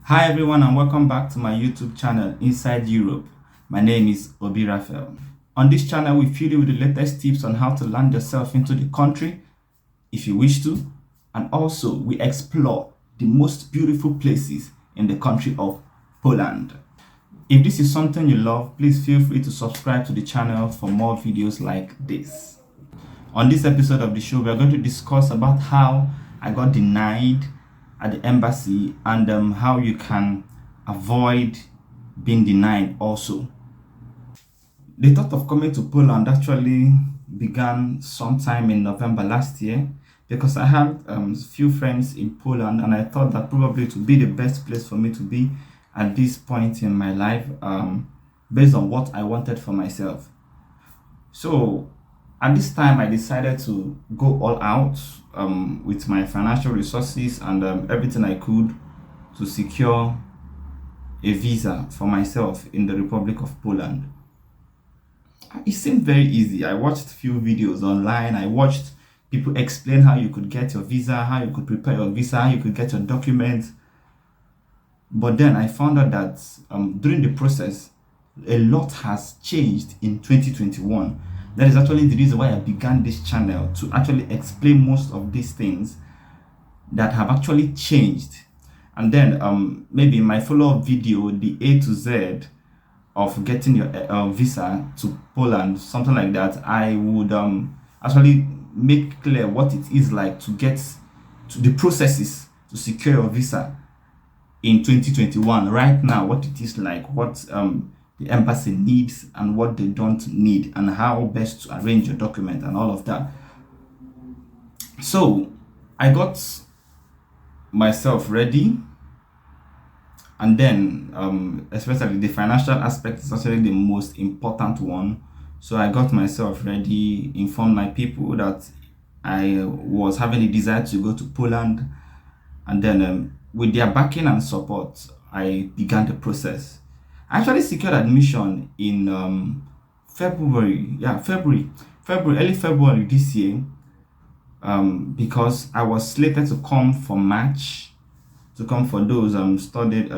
Hi everyone and welcome back to my YouTube channel Inside Europe. My name is Obi Raphael. On this channel we feed you with the latest tips on how to land yourself into the country if you wish to, and also we explore the most beautiful places in the country of Poland. If this is something you love, please feel free to subscribe to the channel for more videos like this. On this episode of the show, we are going to discuss about how I got denied at the embassy and how you can avoid being denied also. The thought of coming to Poland actually began sometime in November last year because I had a few friends in Poland and I thought that probably it would be the best place for me to be at this point in my life based on what I wanted for myself. So at this time, I decided to go all out with my financial resources and everything I could to secure a visa for myself in the Republic of Poland. It seemed very easy. I watched a few videos online. I watched people explain how you could get your visa, how you could prepare your visa, how you could get your documents. But then I found out that during the process, a lot has changed in 2021. That is actually the reason why I began this channel, to actually explain most of these things that have actually changed. And then maybe in my follow-up video, the A to Z of getting your visa to Poland, something like that, I would actually make clear what it is like to get to the processes to secure your visa in 2021. Right now, what it is like, what the embassy needs and what they don't need, and how best to arrange your document and all of that. So I got myself ready, and then especially the financial aspect is actually the most important one. So I got myself ready, informed my people that I was having a desire to go to Poland, and then with their backing and support, I began the process. I actually secured admission in early February this year, because I was slated to come for March, to come for those studied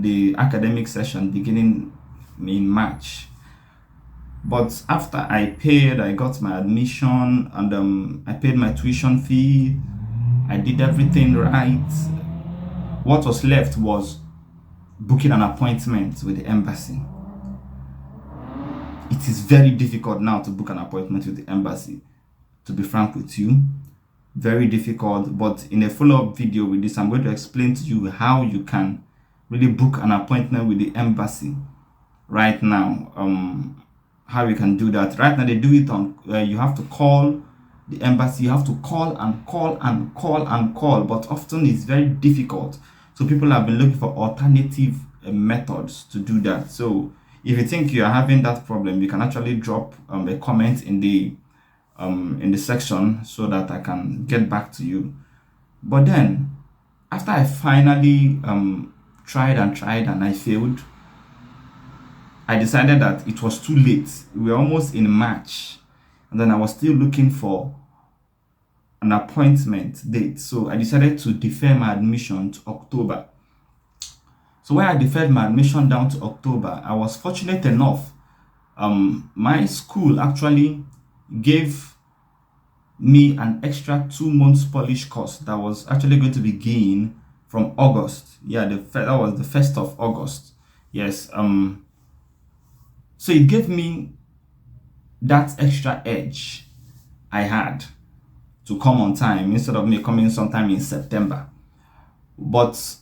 the academic session beginning in March. But after I paid, I got my admission and I paid my tuition fee. I did everything right. What was left was booking an appointment with the embassy. It is very difficult now to book an appointment with the embassy, to be frank with you. Very difficult. But in a follow-up video with this, I'm going to explain to you how you can really book an appointment with the embassy right now. How you can do that. Right now they do it on you have to call the embassy. You have to call and call and call and call, but often it's very difficult. So people have been looking for alternative methods to do that. So if you think you are having that problem, you can actually drop a comment in the section so that I can get back to you. But then after I finally tried and I failed, I decided that it was too late. We were almost in March, and then I was still looking for an appointment date. So I decided to defer my admission to October. So when I deferred my admission down to October, I was fortunate enough. My school actually gave me an extra 2 months Polish course that was actually going to begin from August. Yeah, that was the 1st of August. Yes. So it gave me that extra edge I had to come on time instead of me coming sometime in September. But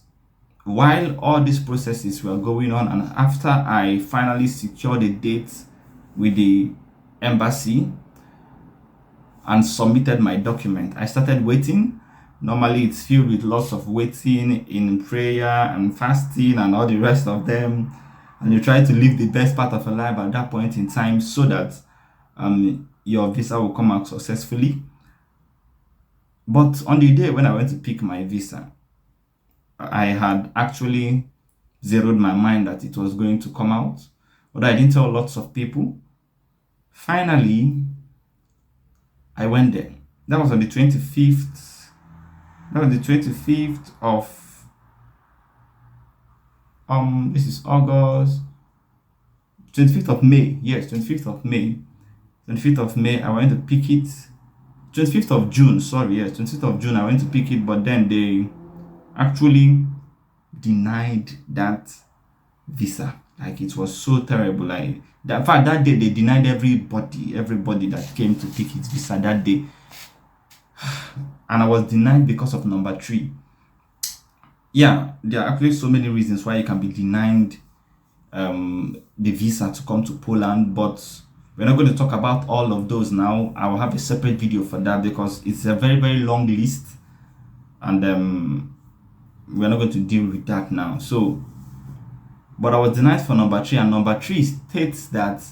while all these processes were going on, and after I finally secured a date with the embassy and submitted my document, I started waiting. Normally it's filled with lots of waiting in prayer and fasting and all the rest of them, and you try to live the best part of your life at that point in time so that your visa will come out successfully. But on the day when I went to pick my visa, I had actually zeroed my mind that it was going to come out, but I didn't tell lots of people. Finally, I went there. That was on the 25th. That was the 25th of This is August, 25th of May. Yes, 25th of May. 25th of May, I went to pick it. 25th of June, sorry, yes, 25th of June, I went to pick it, but then they actually denied that visa. Like, it was so terrible. Like, in fact, that day they denied everybody that came to pick his visa that day. And I was denied because of number 3. Yeah, there are actually so many reasons why you can be denied the visa to come to Poland, but we're not going to talk about all of those now. I will have a separate video for that because it's a very, very long list, and we're not going to deal with that now. So, but I was denied for number 3, and number 3 states that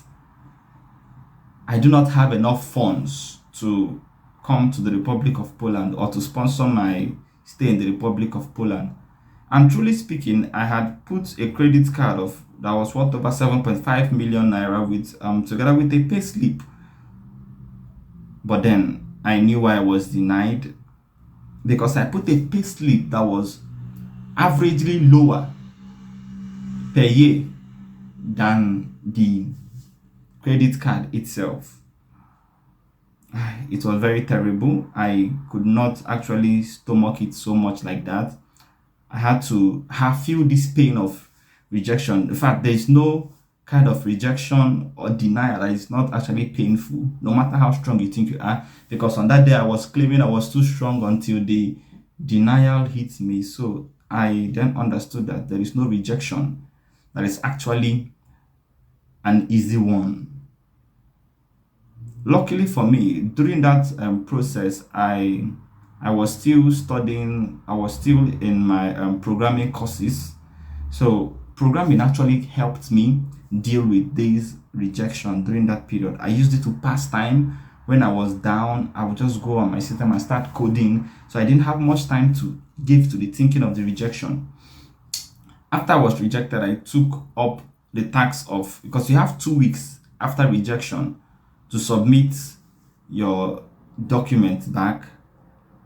I do not have enough funds to come to the Republic of Poland or to sponsor my stay in the Republic of Poland. And truly speaking, I had put a credit card of that was worth over 7.5 million naira with together with a pay slip. But then I knew why I was denied, because I put a pay slip that was averagely lower per year than the credit card itself. It was very terrible. I could not actually stomach it so much like that. I had to feel this pain of rejection. In fact, there is no kind of rejection or denial that is not actually painful, no matter how strong you think you are. Because on that day, I was claiming I was too strong until the denial hit me. So I then understood that there is no rejection that is actually an easy one. Luckily for me, during that process, I was still studying. I was still in my programming courses. So programming actually helped me deal with this rejection during that period. I used it to pass time. When I was down, I would just go on my system and start coding. So I didn't have much time to give to the thinking of the rejection. After I was rejected, I took up the task of, because you have 2 weeks after rejection to submit your document back.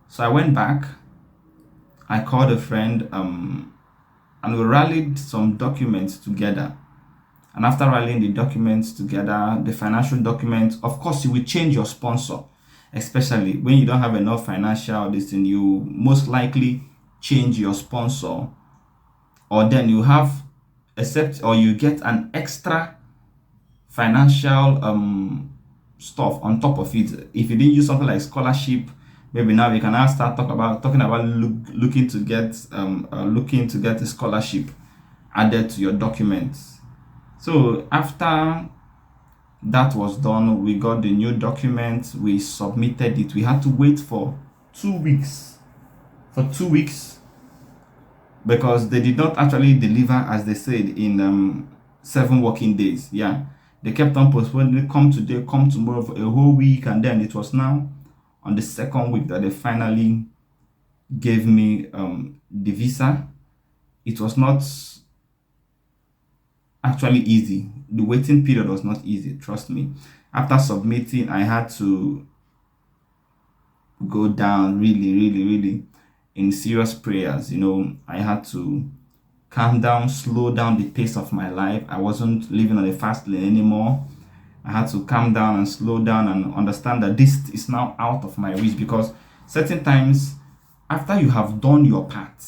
So I went back, I called a friend, and we rallied some documents together. And after rallying the documents together, the financial documents, of course, you will change your sponsor, especially when you don't have enough financial thing. You most likely change your sponsor, or then you have or you get an extra financial stuff on top of it. If you didn't use something like scholarship, maybe now we can now start talking about looking to get a scholarship added to your documents. So after that was done, we got the new document, we submitted it. We had to wait for 2 weeks. For 2 weeks, because they did not actually deliver as they said in 7 working days. Yeah, they kept on postponing, come today, come tomorrow, for a whole week, and then it was now on the 2nd week that they finally gave me the visa. It was not actually easy. The waiting period was not easy, trust me. After submitting, I had to go down really in serious prayers. I had to calm down, slow down the pace of my life. I wasn't living on a fast lane anymore. I had to calm down and slow down and understand that this is now out of my reach, because certain times after you have done your part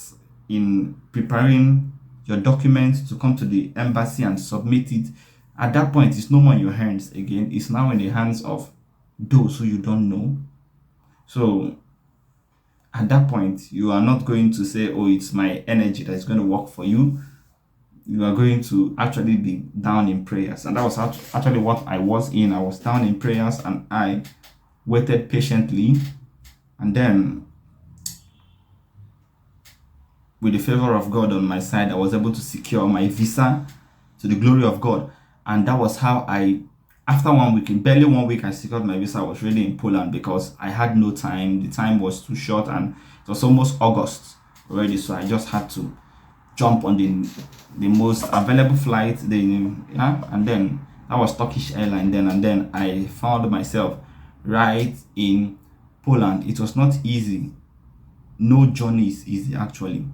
in preparing your documents to come to the embassy and submit it, at that point it's no more in your hands again. It's now in the hands of those who you don't know. So at that point, you are not going to say, oh, it's my energy that is going to work for you. You are going to actually be down in prayers. And that was actually what I was in. I was down in prayers, and I waited patiently. And then, with the favor of God on my side, I was able to secure my visa, to the glory of God. And that was how after 1 week, in barely 1 week, I secured my visa. I was really in Poland because I had no time. The time was too short, and it was almost August already. So I just had to jump on the most available flight. And then that was Turkish Airlines then. And then I found myself right in Poland. It was not easy. No journey is easy, actually.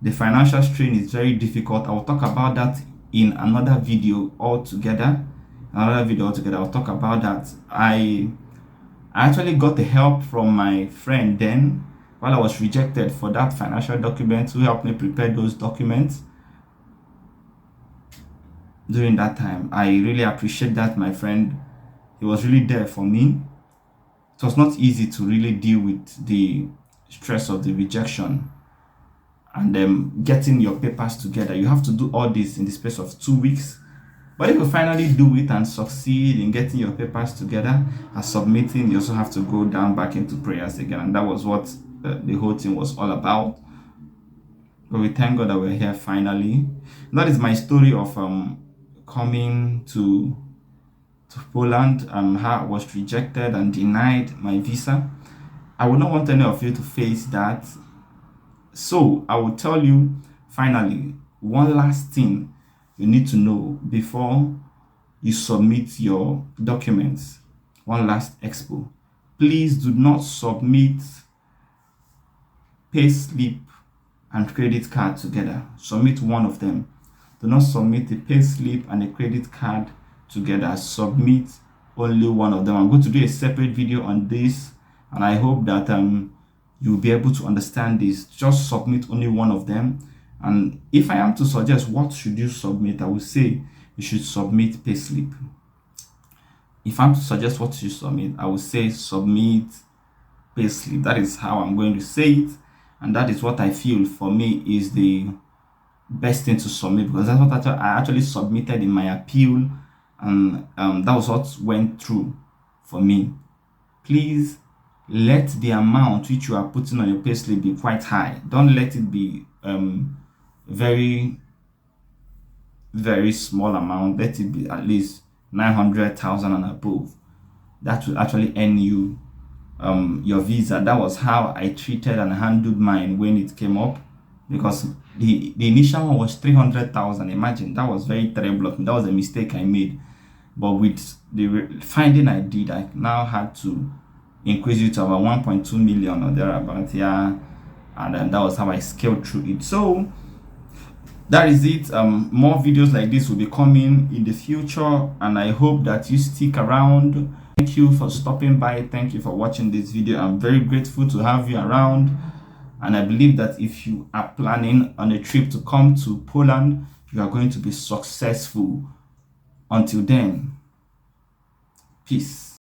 The financial strain is very difficult. I will talk about that in another video altogether. I'll talk about that. I actually got the help from my friend then while I was rejected for that financial document, who helped me prepare those documents during that time. I really appreciate that, my friend. He was really there for me. It was not easy to really deal with the stress of the rejection and getting your papers together. You have to do all this in the space of 2 weeks. But if you finally do it and succeed in getting your papers together and submitting, you also have to go down back into prayers again. And that was what the whole thing was all about. But we thank God that we're here finally. That is my story of coming to Poland, how I was rejected and denied my visa. I would not want any of you to face that. So I will tell you finally one last thing you need to know before you submit your documents. One last expo. Please do not submit pay slip and credit card together. Submit one of them. Do not submit a pay slip and a credit card together. Submit only one of them. I'm going to do a separate video on this, and I hope that you'll be able to understand this. Just submit only one of them. And if I am to suggest what should you submit, I would say you should submit payslip. If I'm to suggest what you submit, I would say submit payslip. That is how I'm going to say it, and that is what I feel for me is the best thing to submit, because that's what I actually submitted in my appeal, and that was what went through for me. Please let the amount which you are putting on your payslip be quite high. Don't let it be very small amount. Let it be at least 900,000 and above. That will actually earn you your visa. That was how I treated and handled mine when it came up, because the initial one was 300,000. Imagine, that was very terrible of me. That was a mistake I made. But with the finding I did, I now had to increase it to about 1.2 million or thereabout. Yeah, and then that was how I scaled through it. So that is it. More videos like this will be coming in the future, and I hope that you stick around. Thank you for stopping by. Thank you for watching this video. I'm very grateful to have you around, and I believe that if you are planning on a trip to come to Poland, you are going to be successful. Until then, peace.